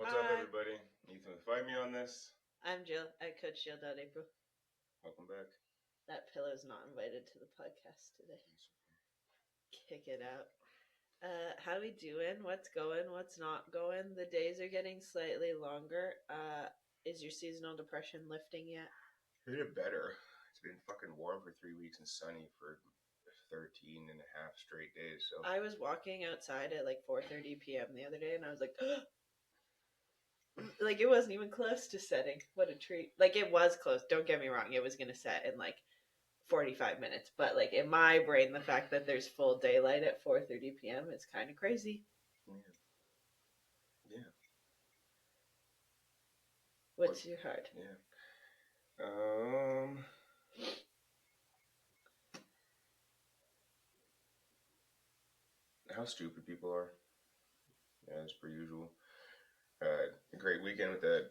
What's up, everybody? Ethan, fight me on this. I'm Jill. I coach Jill. April. Welcome back. That pillow's not invited to the podcast today. Kick it out. How we doing? What's going? What's not going? The days are getting slightly longer. Is your seasonal depression lifting yet? It's better. It's been fucking warm for 3 weeks and sunny for 13 and a half straight days. So I was walking outside at like 4:30 p.m. the other day, and I was like, like it wasn't even close to setting. What a treat! Like it was close. Don't get me wrong. It was gonna set in like 45 minutes, but like in my brain, the fact that there's full daylight at 4:30 p.m. is kind of crazy. Yeah. What's your heart? Yeah. How stupid people are. Yeah, as per usual. A great weekend with the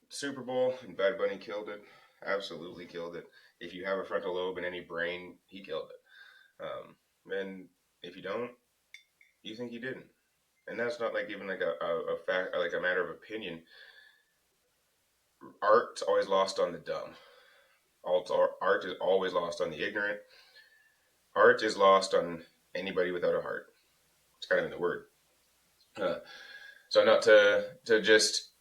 Super Bowl, and Bad Bunny killed it. Absolutely killed it. If you have a frontal lobe in any brain, he killed it. And if you don't, you think he didn't. And that's not like even like a fact, like a matter of opinion. Art's always lost on the dumb. Art is always lost on the ignorant. Art is lost on anybody without a heart. It's kind of in the word. So not to just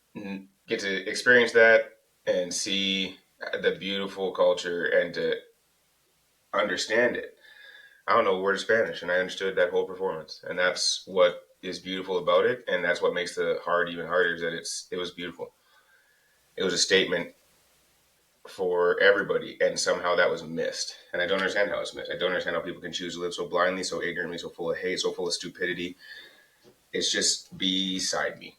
get to experience that and see the beautiful culture and to understand it. I don't know a word of Spanish, and I understood that whole performance, and that's what is beautiful about it, and that's what makes the hard even harder. Is that it was beautiful. It was a statement for everybody, and somehow that was missed. And I don't understand how it's missed. I don't understand how people can choose to live so blindly, so ignorantly, so full of hate, so full of stupidity. It's just beside me.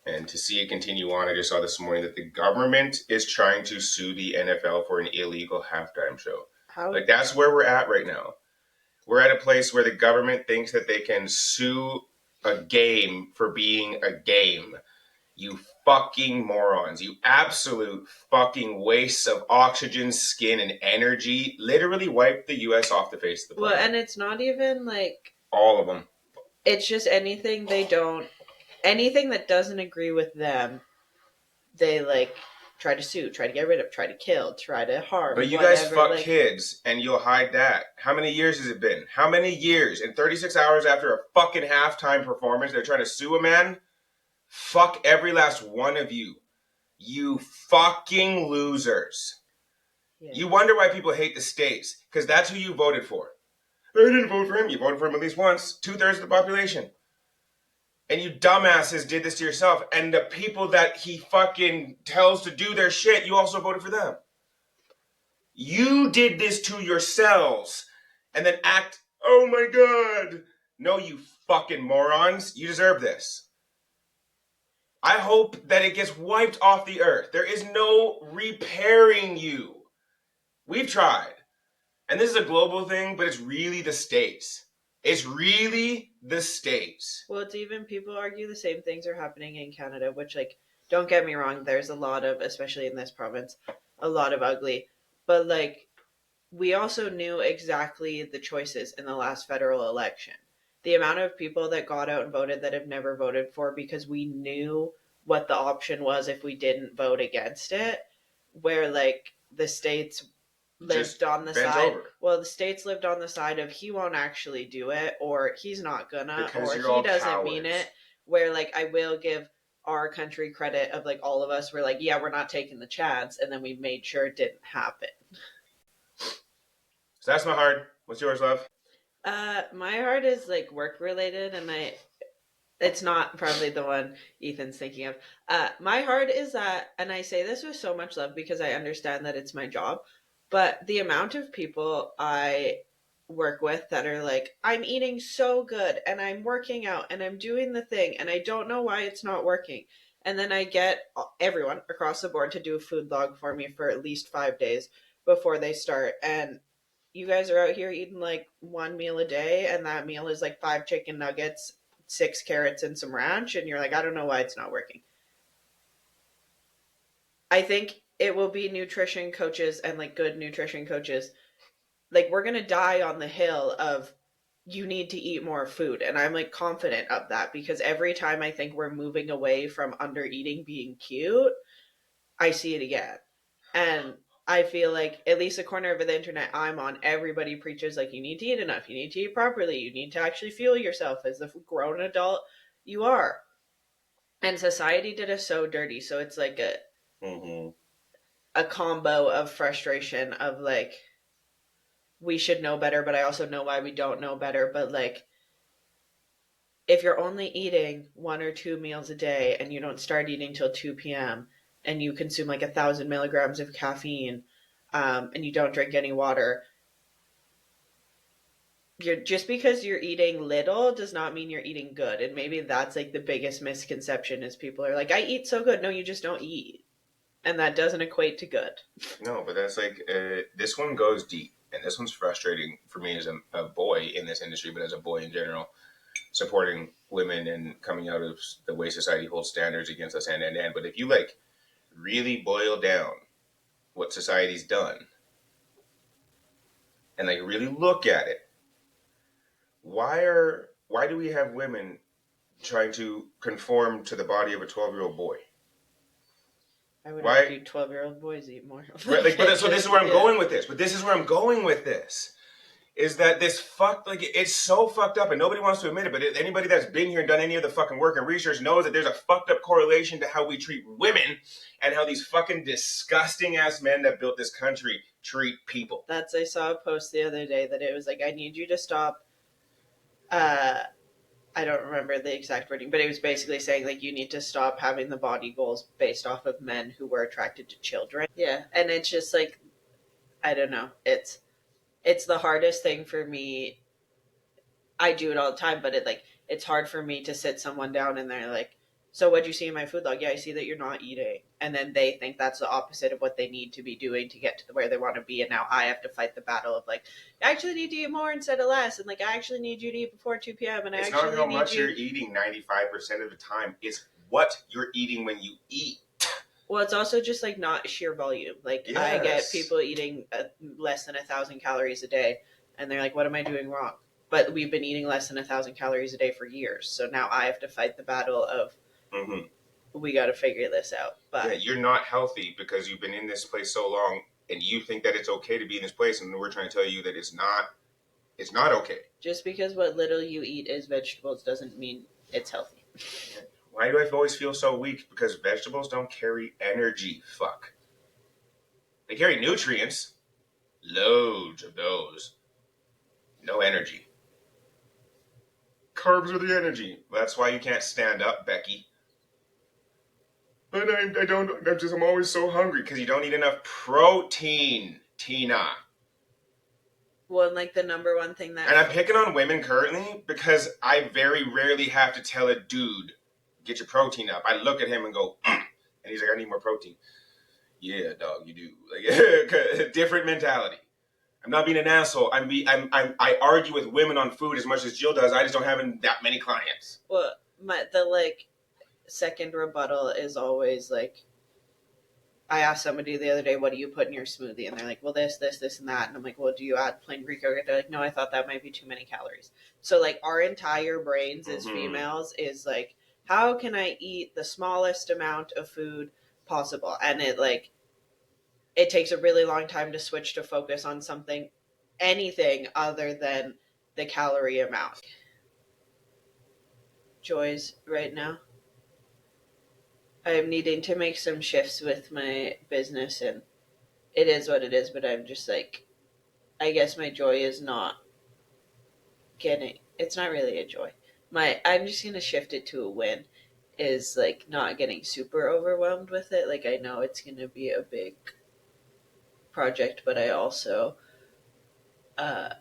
And to see it continue on, I just saw this morning that the government is trying to sue the NFL for an illegal halftime show. Like, that's where we're at right now. We're at a place where the government thinks that they can sue a game for being a game. You fucking morons. You absolute fucking wastes of oxygen, skin, and energy. Literally wiped the U.S. off the face of the planet. Well, and it's not even like... all of them. It's just anything that doesn't agree with them, they like try to sue, try to get rid of, try to kill, try to harm. But you guys fuck kids and you'll hide that. How many years has it been? How many years? In 36 hours after a fucking halftime performance, they're trying to sue a man? Fuck every last one of you. You fucking losers. Yeah. You wonder why people hate the States, because that's who you voted for. I didn't vote for him. You voted for him at least once. 2/3 of the population. And you dumbasses did this to yourself. And the people that he fucking tells to do their shit, you also voted for them. You did this to yourselves. And then act, oh my God. No, you fucking morons. You deserve this. I hope that it gets wiped off the earth. There is no repairing you. We've tried. And this is a global thing, but it's really the States. It's really the States. Well, it's even, people argue the same things are happening in Canada, which, like, don't get me wrong, there's a lot of, especially in this province, a lot of ugly. But, like, we also knew exactly the choices in the last federal election. The amount of people that got out and voted that have never voted for because we knew what the option was if we didn't vote against it, where, like, the States lived on the side. Well, the States lived on the side of he won't actually do it, or he's not gonna, because or he doesn't cowards. Mean it. Where, like, I will give our country credit of, like, all of us were like, yeah, we're not taking the chance, and then we made sure it didn't happen. So that's my heart. What's yours, love? My heart is like work related, and it's not probably the one Ethan's thinking of. My heart is that, and I say this with so much love because I understand that it's my job, but the amount of people I work with that are like, I'm eating so good and I'm working out and I'm doing the thing and I don't know why it's not working. And then I get everyone across the board to do a food log for me for at least 5 days before they start. And you guys are out here eating like one meal a day, and that meal is like 5 chicken nuggets, 6 carrots, and some ranch, and you're like, I don't know why it's not working. I think it will be nutrition coaches and like good nutrition coaches. Like, we're going to die on the hill of you need to eat more food. And I'm like confident of that because every time I think we're moving away from under eating being cute, I see it again. And I feel like at least the corner of the internet I'm on, everybody preaches like you need to eat enough, you need to eat properly, you need to actually fuel yourself as the grown adult you are. And society did us so dirty. So it's like Mm-hmm. a combo of frustration of like we should know better, but I also know why we don't know better. But like if you're only eating 1 or 2 meals a day and you don't start eating till 2 p.m. and you consume like 1,000 milligrams of caffeine, and you don't drink any water, you're just because you're eating little does not mean you're eating good. And maybe that's like the biggest misconception is people are like, I eat so good. No, you just don't eat. And that doesn't equate to good. No, but that's like this one goes deep, and this one's frustrating for me as a boy in this industry, but as a boy in general, supporting women and coming out of the way society holds standards against us and. But if you like really boil down what society's done and like really look at it, why do we have women trying to conform to the body of a 12-year-old boy? I would Why? argue 12-year-old boys eat more. Right, like, but so this is where I'm going with this. But this is where I'm going with this. Is that this fucked, like, it's so fucked up and nobody wants to admit it, but anybody that's been here and done any of the fucking work and research knows that there's a fucked up correlation to how we treat women and how these fucking disgusting ass men that built this country treat people. I saw a post the other day that it was like, I need you to stop. Uh, I don't remember the exact wording, but it was basically saying like you need to stop having the body goals based off of men who were attracted to children. Yeah, and it's just like I don't know. It's the hardest thing for me. I do it all the time, but it's hard for me to sit someone down and they're like, "So what'd you see in my food log? Yeah, I see that you're not eating," and then they think that's the opposite of what they need to be doing to get to where they want to be, and now I have to fight the battle of like, I actually need to eat more instead of less, and like I actually need you to eat before 2 p.m. and I It's actually not how need much you. you're eating 95% of the time. It's what you're eating when you eat. Well, it's also just like not sheer volume. Like I get Yes. people eating less than 1,000 calories a day, and they're like, "What am I doing wrong?" But we've been eating less than 1,000 calories a day for years, so now I have to fight the battle of Mm-hmm. we got to figure this out. Yeah, But you're not healthy because you've been in this place so long and you think that it's okay to be in this place, and we're trying to tell you that it's not okay. just because what little you eat is vegetables doesn't mean it's healthy. Why do I always feel so weak? Because vegetables don't carry energy. Fuck. They carry nutrients, loads of those. No energy. Carbs are the energy. That's why you can't stand up, Becky. But I don't. I'm always so hungry because you don't eat enough protein, Tina. Well, and like the number one thing that And I'm picking on women currently because I very rarely have to tell a dude, get your protein up. I look at him and go, and he's like, I need more protein. Yeah, dog, you do. Like, different mentality. I'm not being an asshole. I argue with women on food as much as Jill does. I just don't have that many clients. well, the like second rebuttal is always like I asked somebody the other day, what do you put in your smoothie? And they're like, well, this, and that. And I'm like, well, do you add plain Greek yogurt? They're like, no, I thought that might be too many calories. So, like, our entire brains as females is like, how can I eat the smallest amount of food possible? And it takes a really long time to switch to focus on anything other than the calorie amount. Joys right now. I'm needing to make some shifts with my business, and it is what it is, but I'm just like, I guess my joy is not it's not really a joy. I'm just going to shift it to a win is like not getting super overwhelmed with it. Like I know it's going to be a big project, but I also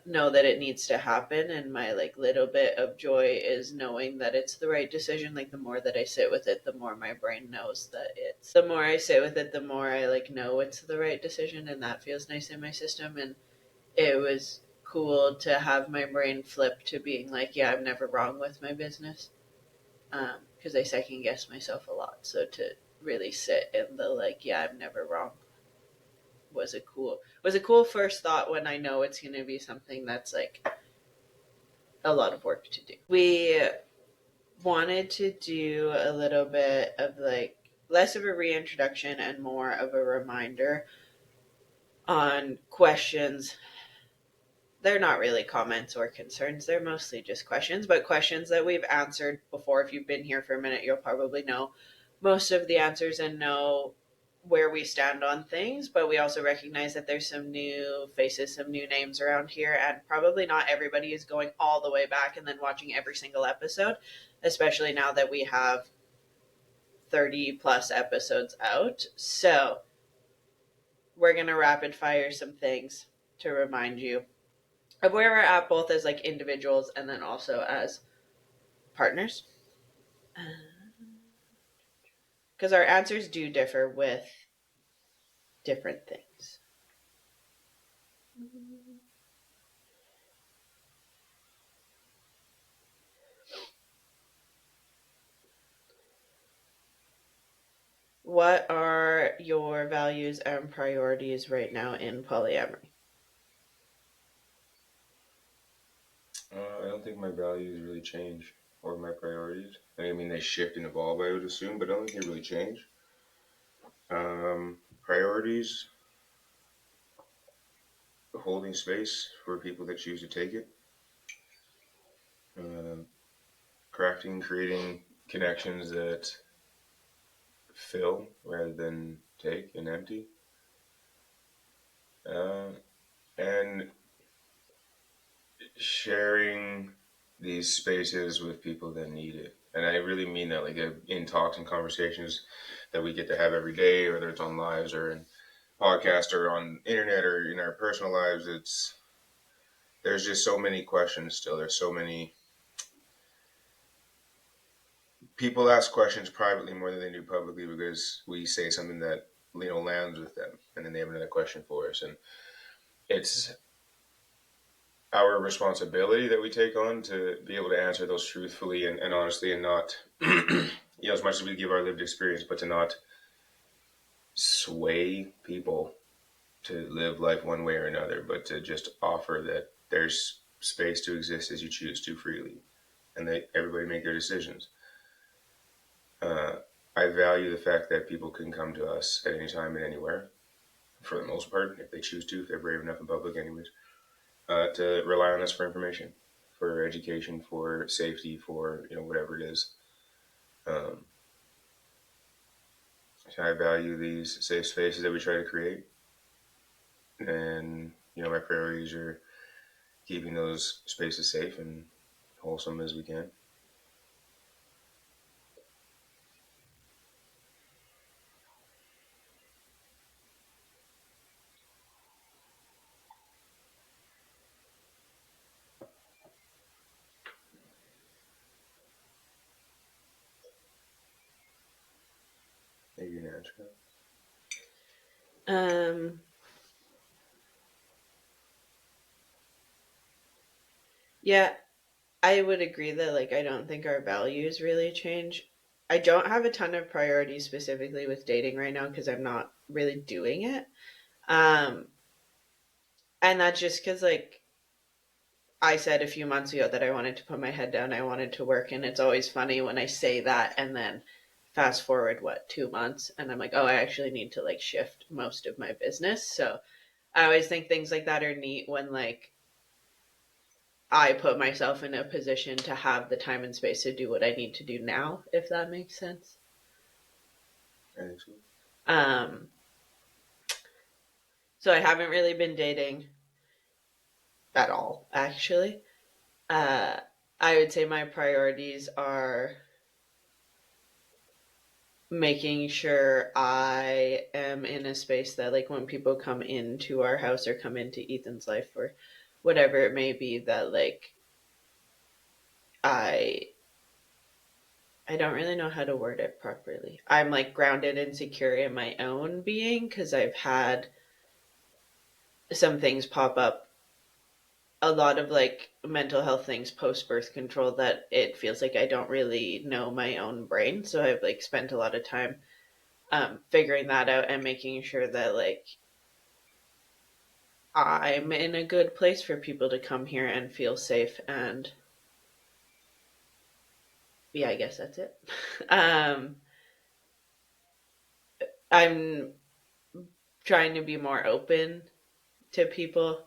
know that it needs to happen. And my like little bit of joy is knowing that it's the right decision. Like the more that I sit with it, the more my brain knows that the more I sit with it, the more I like know it's the right decision. And that feels nice in my system. And it was cool to have my brain flip to being like, yeah, I'm never wrong with my business. Because I second guess myself a lot. So to really sit in the like, yeah, I'm never wrong was a cool first thought when I know it's going to be something that's like a lot of work to do. We wanted to do a little bit of like less of a reintroduction and more of a reminder on questions. They're not really comments or concerns, they're mostly just questions, but questions that we've answered before. If you've been here for a minute, you'll probably know most of the answers and know where we stand on things, but we also recognize that there's some new faces, some new names around here, and probably not everybody is going all the way back and then watching every single episode, especially now that we have 30 plus episodes out. So we're going to rapid fire some things to remind you of where we're at, both as like individuals and then also as partners. Because our answers do differ with different things. What are your values and priorities right now in polyamory? I don't think my values really change or my priorities. I mean, they shift and evolve, I would assume, but I don't think they really change. Priorities, holding space for people that choose to take it, uh, crafting, creating connections that fill rather than take and empty, uh, and sharing these spaces with people that need it. And I really mean that, like in talks and conversations that we get to have every day, whether it's on lives or in podcast or on internet or in our personal lives. There's just so many questions still. There's so many people ask questions privately more than they do publicly because we say something that lands with them, and then they have another question for us, and it's our responsibility that we take on to be able to answer those truthfully and honestly, and not as much as we give our lived experience, but to not sway people to live life one way or another, but to just offer that there's space to exist as you choose to freely, and that everybody make their decisions. uh, I value the fact that people can come to us at any time and anywhere, for the most part, if they choose to, if they're brave enough in public, anyways, to rely on us for information, for education, for safety, for whatever it is. Um, so I value these safe spaces that we try to create, and my priorities are keeping those spaces safe and wholesome as we can. Maybe an answer. Um, yeah, I would agree that like I don't think our values really change. I don't have a ton of priorities specifically with dating right now because I'm not really doing it. Um, and that's just because like I said a few months ago that I wanted to put my head down, I wanted to work, and it's always funny when I say that and then fast forward 2 months and I'm like, oh, I actually need to like shift most of my business. So I always think things like that are neat when like I put myself in a position to have the time and space to do what I need to do now, if that makes sense. I think so. Um, so I haven't really been dating at all, actually. Uh, I would say my priorities are making sure I am in a space that, like, when people come into our house or come into Ethan's life or whatever it may be, that, like, I I don't really know how to word it properly. I'm like grounded and secure in my own being because I've had some things pop up, a lot of like mental health things post birth control, that it feels like I don't really know my own brain. So I've like spent a lot of time figuring that out and making sure that like I'm in a good place for people to come here and feel safe and yeah, I guess that's it. um, I'm trying to be more open to people,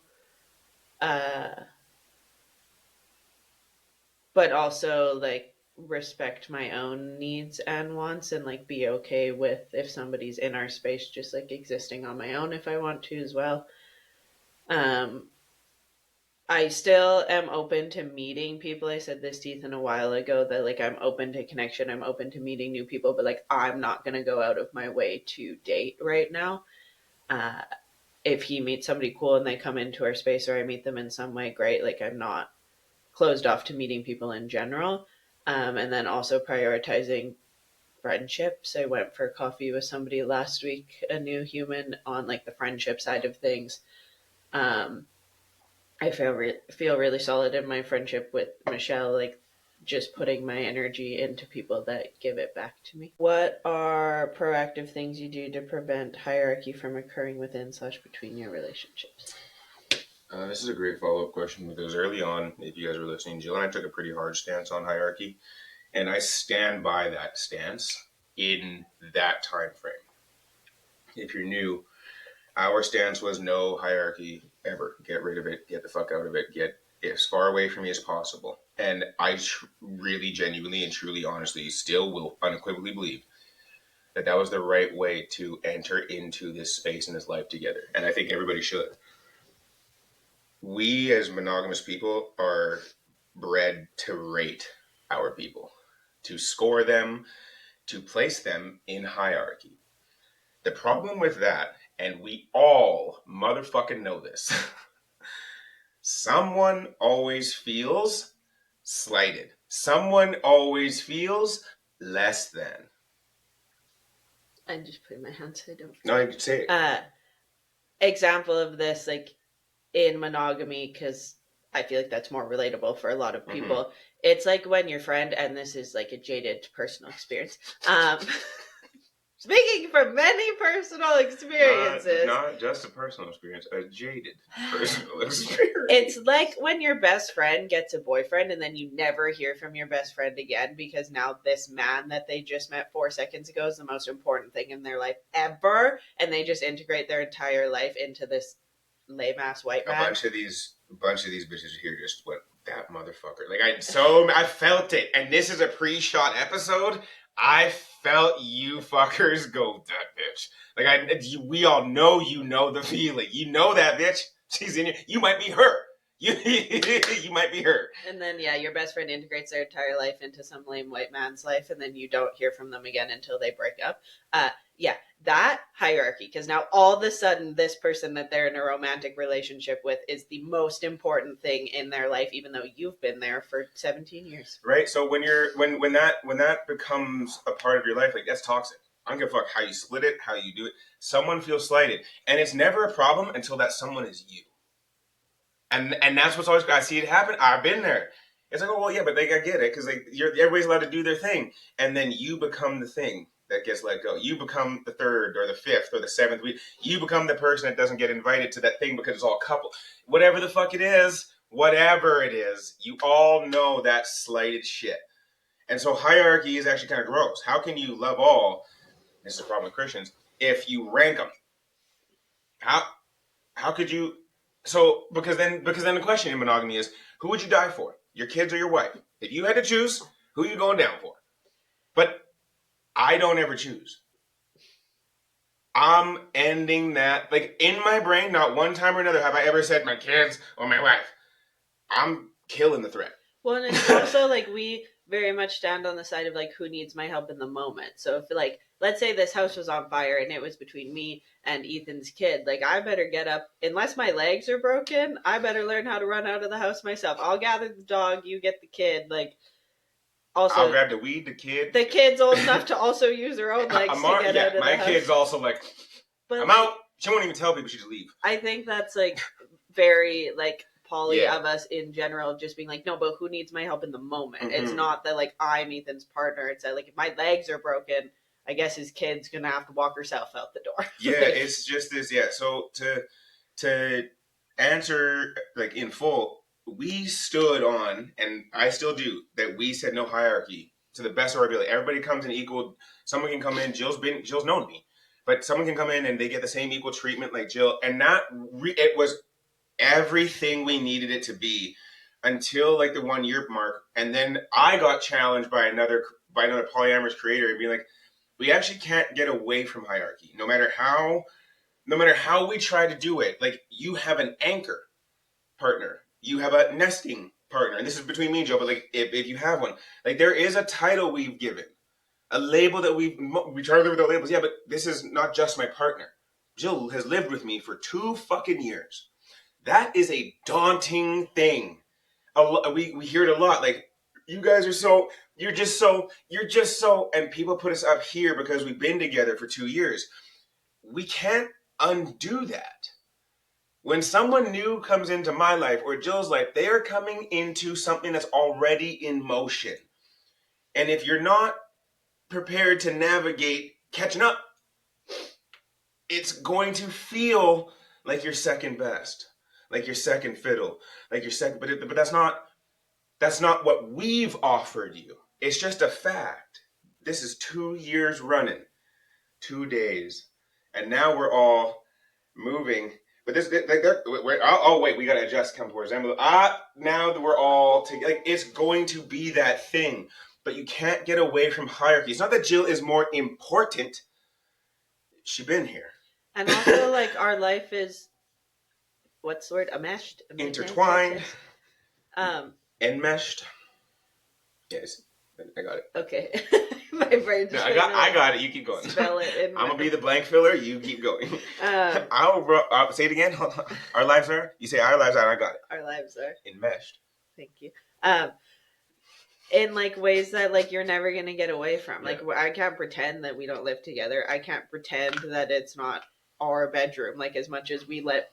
uh, but also like respect my own needs and wants and like be okay with if somebody's in our space just like existing on my own if I want to as well. Um, I still am open to meeting people. I said this to Ethan a while ago that like I'm open to connection, I'm open to meeting new people, but like I'm not gonna go out of my way to date right now. Uh, if he meets somebody cool and they come into our space or I meet them in some way, great. Like I'm not closed off to meeting people in general. And then also prioritizing friendships. I went for coffee with somebody last week, a new human on like the friendship side of things. Um, I feel really solid in my friendship with Michelle, like just putting my energy into people that give it back to me. What are proactive things you do to prevent hierarchy from occurring within slash between your relationships? This is a great follow up question because early on, if you guys were listening, Jill and I took a pretty hard stance on hierarchy, and I stand by that stance in that time frame. If you're new, our stance was no hierarchy ever. Get rid of it. Get the fuck out of it. Get as far away from me as possible. And I really, genuinely, and truly, honestly, still will unequivocally believe that that was the right way to enter into this space and this life together. And I think everybody should. We, as monogamous people, are bred to rate our people, to score them, to place them in hierarchy. The problem with that, and we all motherfucking know this, someone always feels slighted. Someone always feels less than. I'm just putting my hands so I don't. No, I could say it. Example of this, like in monogamy, because I feel like that's more relatable for a lot of people. Mm-hmm. It's like when your friend, and this is like a jaded personal experience, speaking from many personal experiences. Not just a personal experience, a jaded personal experience. It's like when your best friend gets a boyfriend and then you never hear from your best friend again because now this man that they just met 4 seconds ago is the most important thing in their life ever. And they just integrate their entire life into this lame ass white man. A bunch of these bitches here just went, that motherfucker. Like I felt it. And this is a pre-shot episode. I felt you fuckers go, that bitch. Like we all know you know the feeling. You know that bitch. She's in you. You might be her. You might be her. And then yeah, your best friend integrates their entire life into some lame white man's life, and then you don't hear from them again until they break up. Yeah, that hierarchy, because now all of a sudden this person that they're in a romantic relationship with is the most important thing in their life, even though you've been there for 17 years. Right. So when that becomes a part of your life, like that's toxic. I don't give a fuck how you split it, how you do it. Someone feels slighted, and it's never a problem until that someone is you. And that's what's always, I see it happen. I've been there. It's like, oh well, yeah, but I get it because everybody's allowed to do their thing, and then you become the thing that gets let go. You become the third or the fifth or the seventh week. You become the person that doesn't get invited to that thing because it's all couple. Whatever the fuck it is, whatever it is, you all know that slighted shit. And so hierarchy is actually kind of gross. How can you love all? This is a problem with Christians. If you rank them, how could you? So because then the question in monogamy is, who would you die for? Your kids or your wife? If you had to choose, who are you going down for? But I don't ever choose. I'm ending that. Like in my brain, not one time or another have I ever said my kids or my wife. I'm killing the threat. Well, and it's also like we very much stand on the side of like who needs my help in the moment. So if like let's say this house was on fire and it was between me and Ethan's kid, like I better get up, unless my legs are broken, I better learn how to run out of the house myself. I'll gather the dog, you get the kid. Like also I'll grab the weed, the kid. The kid's old enough to also use her own legs to get out of the house. My kid's also like, but I'm out. She won't even tell people she should leave. I think that's like very like poly of us in general, just being like, no, but who needs my help in the moment? Mm-hmm. It's not that like I'm Ethan's partner. It's that like if my legs are broken, I guess his kid's gonna have to walk herself out the door. Yeah, it's just this. Yeah, so to answer like in full, we stood on, and I still do, that we said no hierarchy to the best of our ability. Everybody comes in equal. Someone can come in. Jill's known me, but someone can come in and they get the same equal treatment like Jill, and it was everything we needed it to be until like the 1 year mark, and then I got challenged by another polyamorous creator and being like, we actually can't get away from hierarchy, no matter how we try to do it. Like, you have an anchor partner, you have a nesting partner, and this is between me and Joe, but like if you have one, like there is a title we've given, a label that we try to live with our labels. Yeah, but this is not just my partner. Jill has lived with me for 2 fucking years. That is a daunting thing. We hear it a lot. Like, you guys are so, you're just so, and people put us up here because we've been together for 2 years. We can't undo that. When someone new comes into my life or Jill's life, they are coming into something that's already in motion. And if you're not prepared to navigate catching up, it's going to feel like you're second best, like you're second fiddle, like you're second. But that's not what we've offered you. It's just a fact. This is 2 years running, 2 days, and now we're all moving. But this, like, oh wait, we gotta adjust. Come towards them. Now that we're all together, like, it's going to be that thing. But you can't get away from hierarchy. It's not that Jill is more important. She's been here. And also, like, our life is, what's the word? Enmeshed? Intertwined. Enmeshed. Yes, I got it. Okay. My brain just I got it. You keep going. Spell it. I'm gonna be the blank filler. You keep going. I'll say it again. Our lives are. You say our lives are. I got it. Our lives are enmeshed. Thank you. In like ways that like you're never gonna get away from. Like, I can't pretend that we don't live together. I can't pretend that it's not our bedroom. Like, as much as we let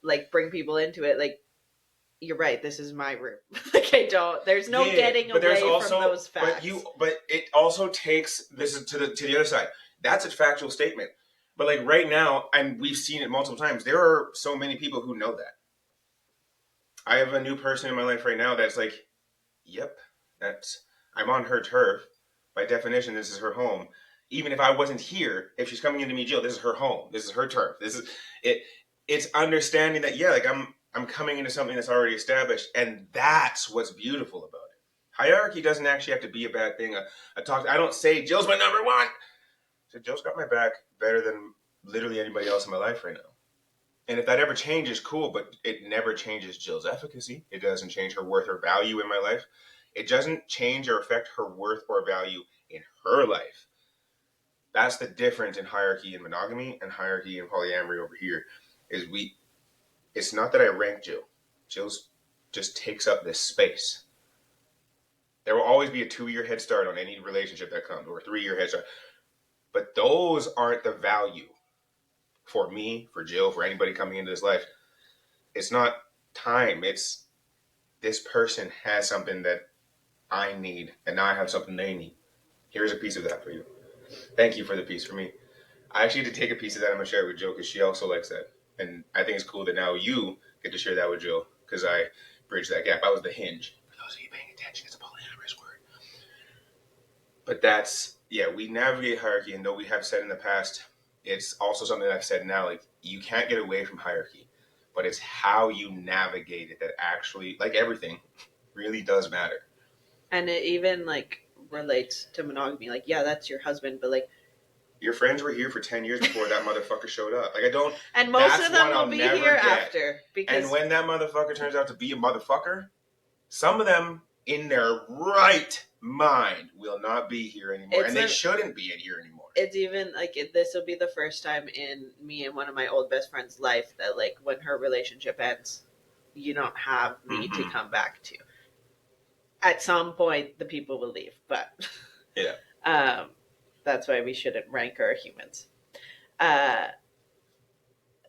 like bring people into it, like, you're right, this is my room. Like, I don't. There's no getting away from those facts. But it also takes this to the other side. That's a factual statement. But like right now, and we've seen it multiple times. There are so many people who know that. I have a new person in my life right now that's like, yep, I'm on her turf. By definition, this is her home. Even if I wasn't here, if she's coming into me, Jill, this is her home. This is her turf. This is it. It's understanding that, yeah, like I'm coming into something that's already established, and that's what's beautiful about it. Hierarchy doesn't actually have to be a bad thing. I don't say Jill's my number one. So Jill's got my back better than literally anybody else in my life right now. And if that ever changes, cool, but it never changes Jill's efficacy. It doesn't change her worth or value in my life. It doesn't change or affect her worth or value in her life. That's the difference in hierarchy and monogamy and hierarchy and polyamory over here. It's not that I rank Jill. Jill's just takes up this space. There will always be a 2-year head start on any relationship that comes, or a 3-year head start. But those aren't the value for me, for Jill, for anybody coming into this life. It's not time. It's this person has something that I need, and now I have something they need. Here's a piece of that for you. Thank you for the piece for me. I actually had to take a piece of that. I'm going to share it with Jill because she also likes that. And I think it's cool that now you get to share that with Jill because I bridged that gap. I was the hinge. For those of you paying attention, it's a polyamorous word. But that's, yeah, we navigate hierarchy, and though we have said in the past, it's also something that I've said now, like, you can't get away from hierarchy, but it's how you navigate it that actually, like everything, really does matter. And it even, like, relates to monogamy. Like, yeah, that's your husband, but, like, your friends were here for 10 years before that motherfucker showed up. Like, I don't... And most of them will be here after. Because... And when that motherfucker turns out to be a motherfucker, some of them, in their right mind, will not be here anymore. They shouldn't be in here anymore. It's even, like, this will be the first time in me and one of my old best friends' life that, like, when her relationship ends, you don't have me to come back to. At some point, the people will leave, but... Yeah. That's why we shouldn't rank our humans.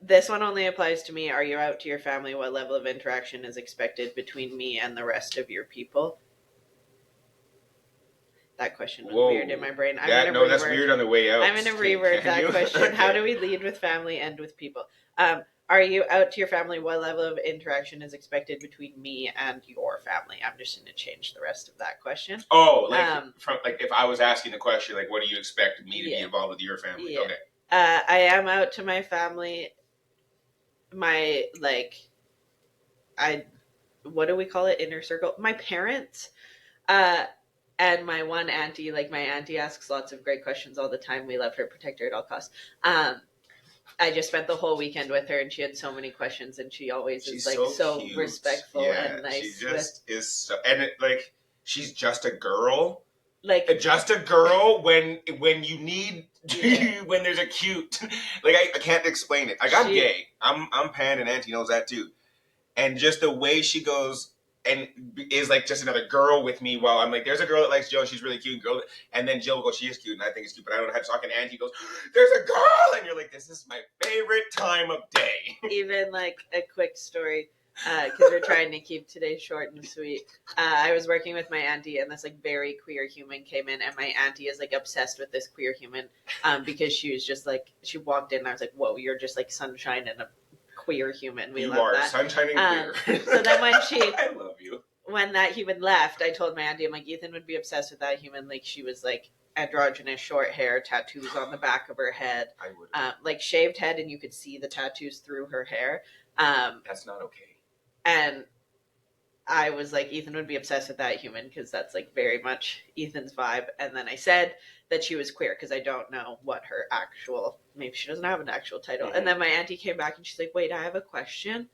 This one only applies to me. Are you out to your family? What level of interaction is expected between me and the rest of your people? That question was weird in my brain. That's weird on the way out. I'm going to reword that question. How do we lead with family and with people? Are you out to your family? What level of interaction is expected between me and your family? I'm just going to change the rest of that question. Oh, from if I was asking the question, like, what do you expect me to be involved with your family? Yeah. Okay. I am out to my family. What do we call it? Inner circle. My parents, and my one auntie. Like, my auntie asks lots of great questions all the time. We love her, protect her at all costs. I just spent the whole weekend with her, and she had so many questions, and she always She's is like so cute. respectful and nice. She just is, and she's just a girl. Like, just a girl when you need when there's a cute I can't explain it. I'm gay. I'm pan, and Auntie knows that too. And just the way she goes and is like just another girl with me while I'm like, there's a girl that likes Jill, she's really cute, girl. And then Jill will go, she is cute, and I think it's cute, but I don't know how to talk. And Auntie goes, there's a girl, and you're like, this is my favorite time of day. Even like a quick story, because we're trying to keep today short and sweet. I was working with my auntie, and this like very queer human came in, and my auntie is like obsessed with this queer human, because she was just like, she walked in, and I was like, whoa, you're just like sunshine and a queer human. We love that. Sunshine and queer. So then when I love you. When that human left, I told my auntie, I'm like, Ethan would be obsessed with that human. Like, she was like androgynous, short hair, tattoos on the back of her head, I would like shaved head, and you could see the tattoos through her hair. That's not okay. And I was like, Ethan would be obsessed with that human, because that's like very much Ethan's vibe. And then I said that she was queer, because I don't know what her actual, maybe she doesn't have an actual title. Mm-hmm. And then my auntie came back and she's like, wait, I have a question.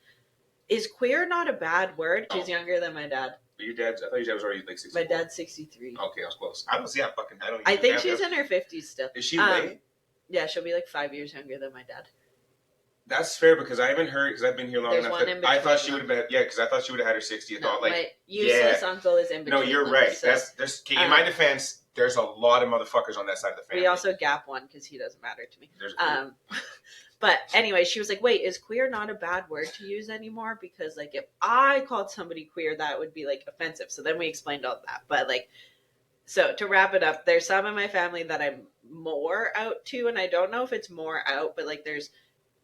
Is queer not a bad word? She's younger than my dad. But your dad's, I thought your dad was already like 64. My dad's 63. Okay, I was close. I don't see how fucking, I think she's in her 50s still. Is she late? Yeah, she'll be like 5 years younger than my dad. That's fair, because I haven't heard, because I've been here long enough. I thought she would have been, because I thought she would have had her 60th. No, my useless uncle is in between. No, you're right. So, in my defense, there's a lot of motherfuckers on that side of the family. We also gap one, because he doesn't matter to me. But anyway, she was like, wait, is queer not a bad word to use anymore? Because like, if I called somebody queer, that would be like offensive. So then we explained all that. But like, so to wrap it up, there's some in my family that I'm more out to, and I don't know if it's more out, but like, there's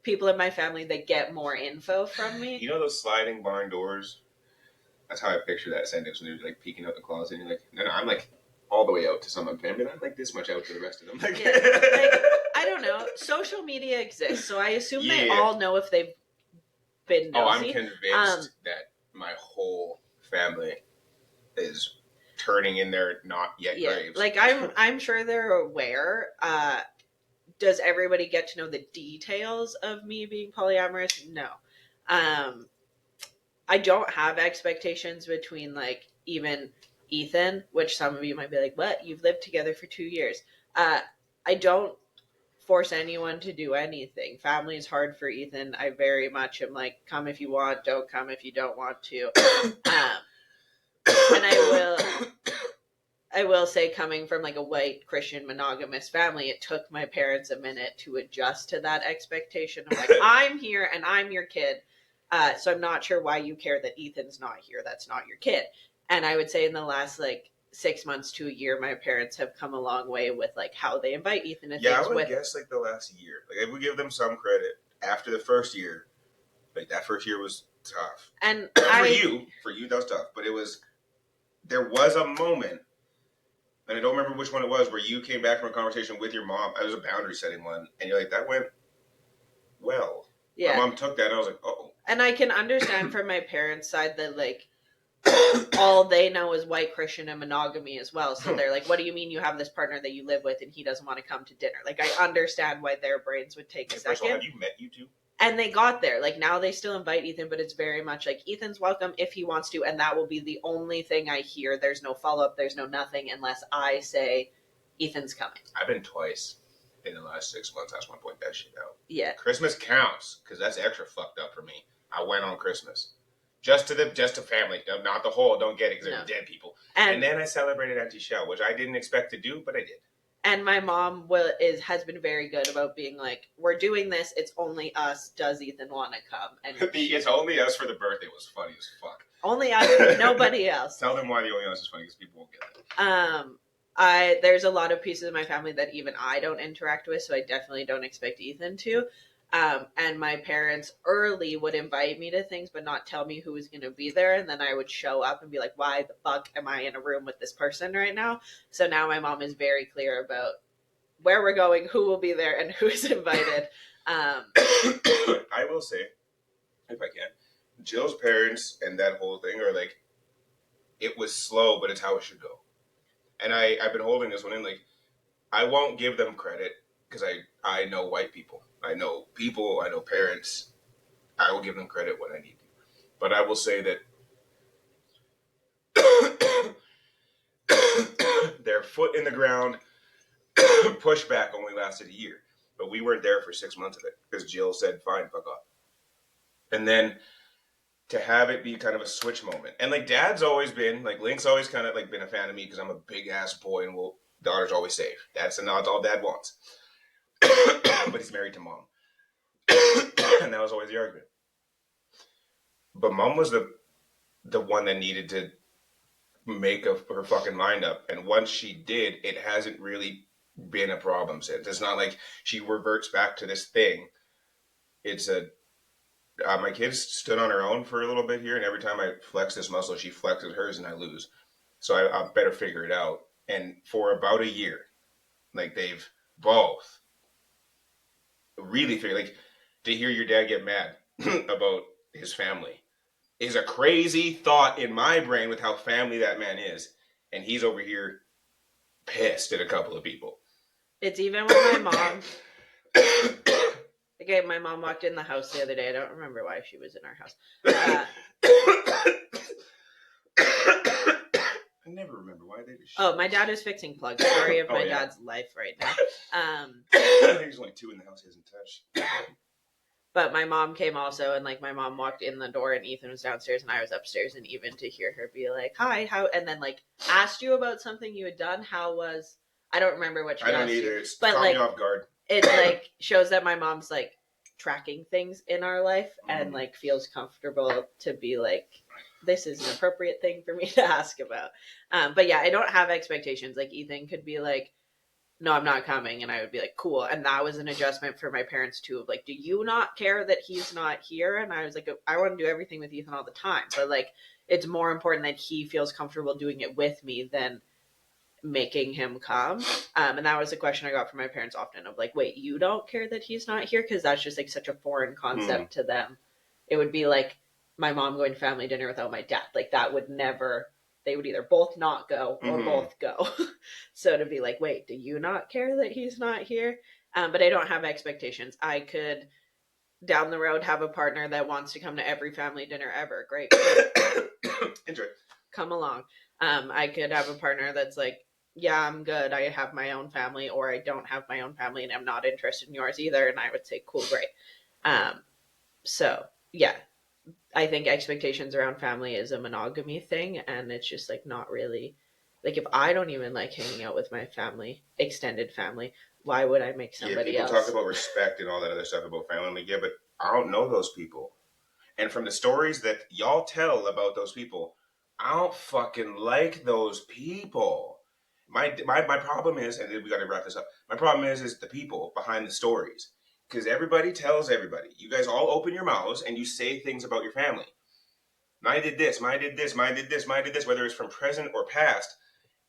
people in my family that get more info from me. You know those sliding barn doors? That's how I picture that sentence when they're like peeking out the closet, and you're like, no, I'm like all the way out to some of my family. I'm like this much out to the rest of them. Like, I don't know. Social media exists, so I assume they all know if they've been nosy. Oh, I'm convinced that my whole family is turning in their not yet graves. Like, I'm sure they're aware. Does everybody get to know the details of me being polyamorous? No. I don't have expectations between like even Ethan, which some of you might be like, what? You've lived together for 2 years. I don't force anyone to do anything. Family is hard for Ethan. I very much am like, come if you want, don't come if you don't want to. And I will say, coming from like a white Christian monogamous family, it took my parents a minute to adjust to that expectation of like, I'm here and I'm your kid. So I'm not sure why you care that Ethan's not here. That's not your kid. And I would say in the last like 6 months to a year, my parents have come a long way with like how they invite Ethan to things. Yeah, I would guess like the last year. Like I would give them some credit. After the first year, like that first year was tough. And for you that was tough. But there was a moment, and I don't remember which one it was, where you came back from a conversation with your mom. It was a boundary setting one, and you're like, that went well. Yeah. My mom took that, and I was like, oh. And I can understand from my parents' side that like, all they know is white Christian and monogamy as well. So they're like, what do you mean you have this partner that you live with and he doesn't want to come to dinner? Like, I understand why their brains would take a second. First of all, have you met you two? And they got there. Like, now they still invite Ethan, but it's very much like, Ethan's welcome if he wants to, and that will be the only thing I hear. There's no follow-up, there's no nothing, unless I say, Ethan's coming. I've been twice in the last 6 months. I just want to point that shit out. Yeah. Christmas counts, because that's extra fucked up for me. I went on Christmas. Just to family, not the whole. Don't get it, because they're dead people. And then I celebrated Auntie Shell, which I didn't expect to do, but I did. And my mom has been very good about being like, we're doing this. It's only us. Does Ethan want to come? And it's only us for the birthday was funny as fuck. Only us, nobody else. Tell them why the only us is funny, because people won't get it. There's a lot of pieces of my family that even I don't interact with, so I definitely don't expect Ethan to. And my parents early would invite me to things, but not tell me who was going to be there. And then I would show up and be like, why the fuck am I in a room with this person right now? So now my mom is very clear about where we're going, who will be there, and who's invited. I will say, if I can, Jill's parents and that whole thing are like, it was slow, but it's how it should go. And I've been holding this one in, like, I won't give them credit because I know white people. I know people, I know parents. I will give them credit when I need to. But I will say that their foot in the ground pushback only lasted a year. But we weren't there for 6 months of it because Jill said, fine, fuck off. And then to have it be kind of a switch moment. And like dad's always been, like Link's always kind of like been a fan of me because I'm a big ass boy and daughter's always safe. That's not all dad wants. But he's married to mom. And that was always the argument. But mom was the one that needed to make her fucking mind up. And once she did, it hasn't really been a problem since. It's not like she reverts back to this thing. It's my kids stood on her own for a little bit here, and every time I flex this muscle, she flexes hers and I lose. So I better figure it out. And for about a year, like they've both really figured, like to hear your dad get mad about his family is a crazy thought in my brain with how family that man is. And he's over here pissed at a couple of people. It's even when my mom... Okay, my mom walked in the house the other day. I don't remember why she was in our house. I never remember why they just... Oh, my dad is fixing plugs. Story of my dad's life right now. I think there's only 2 in the house he hasn't touched. But my mom came also, and like my mom walked in the door, and Ethan was downstairs, and I was upstairs, and even to hear her be like, "Hi, how?" and then like asked you about something you had done. How was? I don't remember what she asked. I don't either. It's caught me off guard. It like shows that my mom's like tracking things in our life and like feels comfortable to be like, this is an appropriate thing for me to ask about. But yeah, I don't have expectations. Like Ethan could be like, no, I'm not coming. And I would be like, cool. And that was an adjustment for my parents too, of like, do you not care that he's not here? And I was like, I want to do everything with Ethan all the time. But like, it's more important that he feels comfortable doing it with me than making him come. And that was a question I got from my parents often of like, wait, you don't care that he's not here? Because that's just like such a foreign concept to them. It would be like my mom going to family dinner without my dad. Like that would never... They would either both not go or both go. So to be like, wait, do you not care that he's not here? But I don't have expectations. I could down the road have a partner that wants to come to every family dinner ever. Great. Enjoy. Come along. I could have a partner that's like, yeah, I'm good. I have my own family, or I don't have my own family and I'm not interested in yours either. And I would say, cool, great. So yeah. I think expectations around family is a monogamy thing, and it's just like not really like if I don't even like hanging out with my family, extended family, why would I make somebody else? People talk about respect and all that other stuff about family. I'm like, yeah, but I don't know those people. And from the stories that y'all tell about those people, I don't fucking like those people. My problem is, and we got to wrap this up. My problem is the people behind the stories. Because everybody tells everybody. You guys all open your mouths and you say things about your family. Mine did this, mine did this, mine did this, mine did this, whether it's from present or past.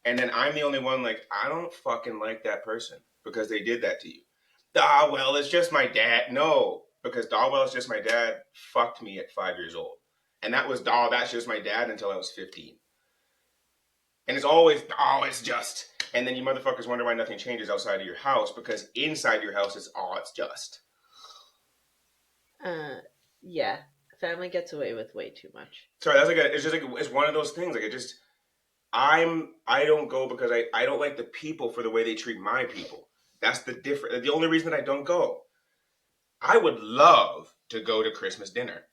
And then I'm the only one like, I don't fucking like that person because they did that to you. Well, it's just my dad. No, because well, it's just my dad fucked me at 5 years old. And that was, that's just my dad until I was 15. And it's always, it's just... And then you motherfuckers wonder why nothing changes outside of your house because inside your house it's just. Yeah. Family gets away with way too much. Sorry, that's like it's just like it's one of those things. Like I don't go because I don't like the people for the way they treat my people. That's the difference. The only reason that I don't go. I would love to go to Christmas dinner.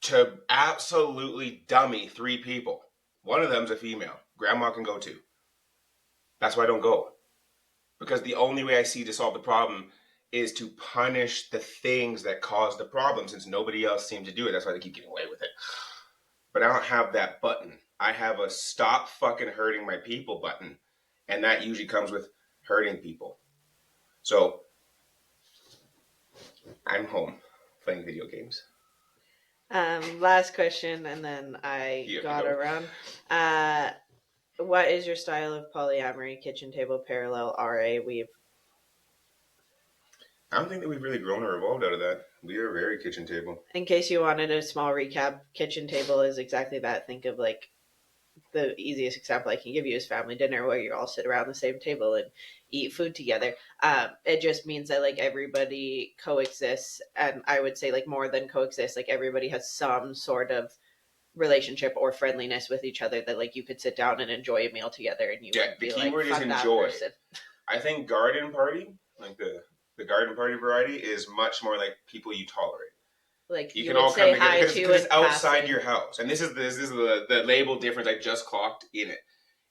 To absolutely dummy 3 people. One of them's a female. Grandma can go too. That's why I don't go. Because the only way I see to solve the problem is to punish the things that cause the problem since nobody else seems to do it. That's why they keep getting away with it. But I don't have that button. I have a stop fucking hurting my people button. And that usually comes with hurting people. So I'm home playing video games. Last question, and then I You have to got go. around. What is your style of polyamory? Kitchen table, parallel, RA, weave? I don't think that we've really grown or evolved out of that. We are very kitchen table. In case you wanted a small recap, kitchen table is exactly that. Think of like the easiest example I can give you is family dinner, where you all sit around the same table and eat food together. It just means that like everybody coexists, and I would say like more than coexist, like everybody has some sort of relationship or friendliness with each other that like you could sit down and enjoy a meal together, and you Yeah, wouldn't the be key like word is fuck that enjoy. person. I think garden party, like the garden party variety, is much more like people you tolerate. Like You you can would all come say together hi because to it's in outside passing. your house, and this is the label difference I just clocked in it.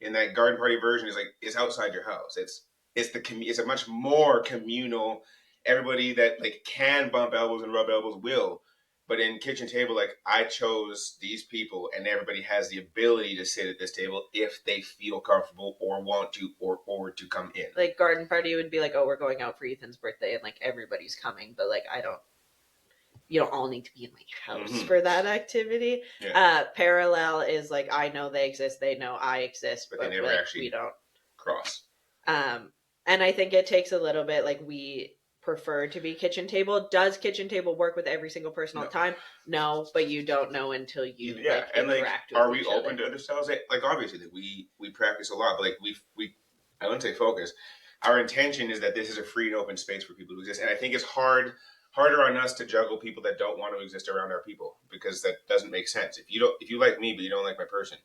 In that garden party version is like it's outside your house. It's a much more communal. Everybody that like can bump elbows and rub elbows will, but in kitchen table, like I chose these people, and everybody has the ability to sit at this table if they feel comfortable or want to or to come in. Like garden party would be like, oh, we're going out for Ethan's birthday, and like everybody's coming, but like I don't. You don't all need to be in my house for that activity. Yeah. Parallel is like I know they exist, they know I exist, But but they never like actually we don't. cross. And I think it takes a little bit. Like we prefer to be kitchen table. Does kitchen table work with every single person all No. the time? No, but you don't know until you Yeah, like and like, interact are with we each open other. to other styles? Like, obviously, that we practice a lot, but like we I wouldn't say focus. Our intention is that this is a free and open space for people to exist, and I think it's harder on us to juggle people that don't want to exist around our people because that doesn't make sense. If you like me but you don't like my person,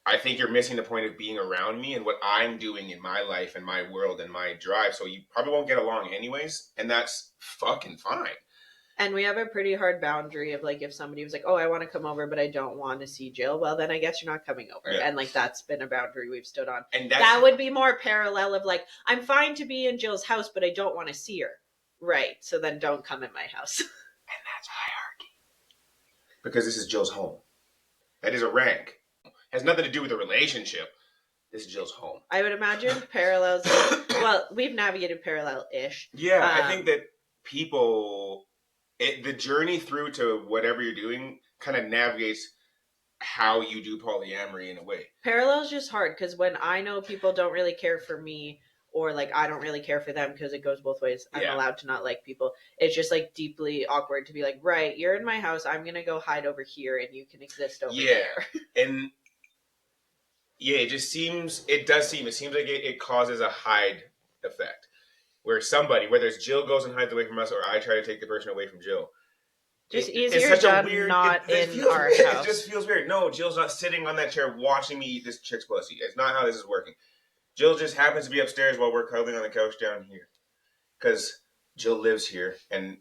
I think you're missing the point of being around me and what I'm doing in my life and my world and my drive. So you probably won't get along anyways, and that's fucking fine. And we have a pretty hard boundary of like if somebody was like, "Oh, I want to come over, but I don't want to see Jill," well, then I guess you're not coming over. Yeah. And like that's been a boundary we've stood on. And that would be more parallel of like, I'm fine to be in Jill's house, but I don't want to see her. Right. So then don't come in my house. And that's hierarchy. Because this is Jill's home. That is a rank. It has nothing to do with a relationship. This is Jill's home. I would imagine parallels. Well, we've navigated parallel-ish. Yeah, I think that people, the journey through to whatever you're doing kind of navigates how you do polyamory in a way. Parallel is just hard because when I know people don't really care for me, or like I don't really care for them because it goes both ways. I'm allowed to not like people. It's just like deeply awkward to be like, right, you're in my house. I'm gonna go hide over here, and you can exist over there. And yeah, it seems like it causes a hide effect where somebody, whether it's Jill goes and hides away from us, or I try to take the person away from Jill. Just easier done not in our house. It just feels weird. No, Jill's not sitting on that chair watching me eat this chick's pussy. It's not how this is working. Jill just happens to be upstairs while we're cuddling on the couch down here. Because Jill lives here, and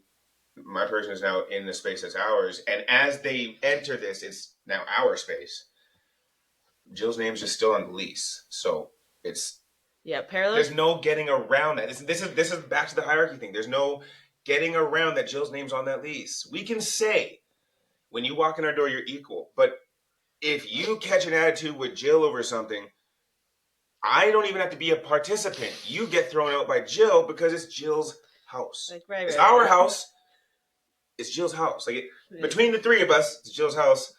my person is now in the space that's ours. And as they enter this, it's now our space. Jill's name's just still on the lease. So it's... Yeah, parallel. There's no getting around that. This is back to the hierarchy thing. There's no getting around that Jill's name's on that lease. We can say, when you walk in our door, you're equal. But if you catch an attitude with Jill over something, I don't even have to be a participant. You get thrown out by Jill because it's Jill's house. Right, it's our house. It's Jill's house. Between the three of us, it's Jill's house.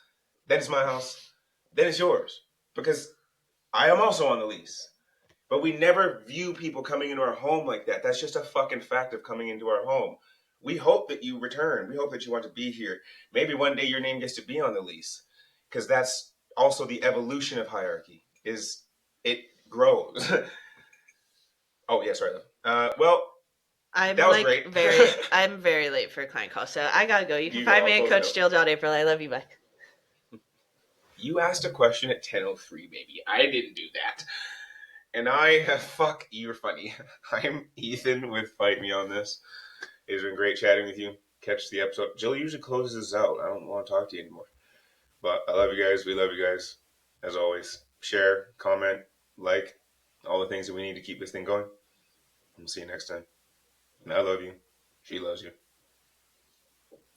Then it's my house. Then it's yours. Because I am also on the lease. But we never view people coming into our home like that. That's just a fucking fact of coming into our home. We hope that you return. We hope that you want to be here. Maybe one day your name gets to be on the lease. Because that's also the evolution of hierarchy. Is it grows. Oh, yeah, sorry. Well, I'm that was great. I'm very late for a client call, so I gotta go. You can You find go, me I'll at close Coach Jill. April. I love you. Bye. You asked a question at 10:03, baby. I didn't do that. And fuck, you're funny. I'm Ethan with Fight Me on This. It's been great chatting with you. Catch the episode. Jill usually closes this out. I don't want to talk to you anymore. But I love you guys. We love you guys. As always, share, comment, like, all the things that we need to keep this thing going. We'll see you next time. And I love you. She loves you.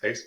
Peace.